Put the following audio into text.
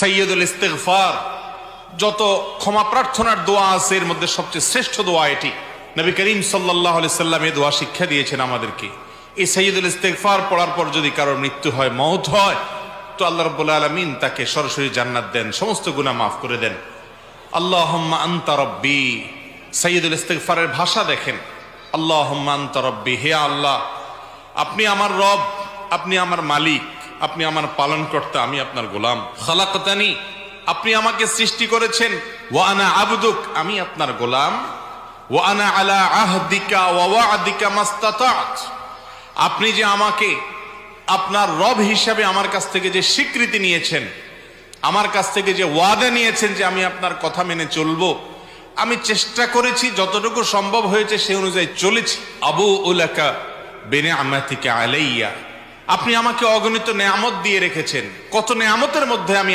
সাইয়্যিদুল ইস্তিগফার, যত ক্ষমা প্রার্থনার দোয়া আছে এর মধ্যে সবচেয়ে শ্রেষ্ঠ দোয়া এটি। নবী করিম সাল্লাল্লাহু আলাইহি সাল্লাম এই দোয়া শিক্ষা দিয়েছেন আমাদেরকে। এই সাইয়্যিদুল ইস্তিগফার পড়ার পর যদি কারোর মৃত্যু হয়, মওত হয়, তো আল্লাহ রাব্বুল আলামিন তাকে সরাসরি জান্নাত দেন, সমস্ত গুনাহ মাফ করে দেন। আল্লাহুম্মা আনতা রাব্বি, সাইয়্যিদুল ইস্তিগফারের ভাষা দেখেন। আল্লাহুম্মা আনতা রাব্বি, হে আল্লাহ আপনি আমার রব, আপনি আমার মালিক, আপনি আমার পালনকর্তা, আমি আপনার গোলাম। খালাকতানি, আপনি আমাকে সৃষ্টি করেছেন। ওয়া আনা আবদুক, আমি আপনার গোলাম। ওয়া আনা আলা আহদিকা ওয়া ওয়া'দিকা মাস্তাতা'ত, আপনি যে আমাকে আপনার রব হিসাবে আমার কাছ থেকে যে স্বীকৃতি নিয়েছেন, আমার কাছ থেকে যে ওয়াদা নিয়েছেন যে আমি আপনার কথা মেনে চলবো, আমি চেষ্টা করেছি, যতটুকু সম্ভব হয়েছে সে অনুযায়ী চলেছি। আবু উলাকা বিনিআমাতিকা আলাইয়া, আপনি আমাকে অগণিত নেয়ামত দিয়ে রেখেছেন, কত নেয়ামতের মধ্যে আমি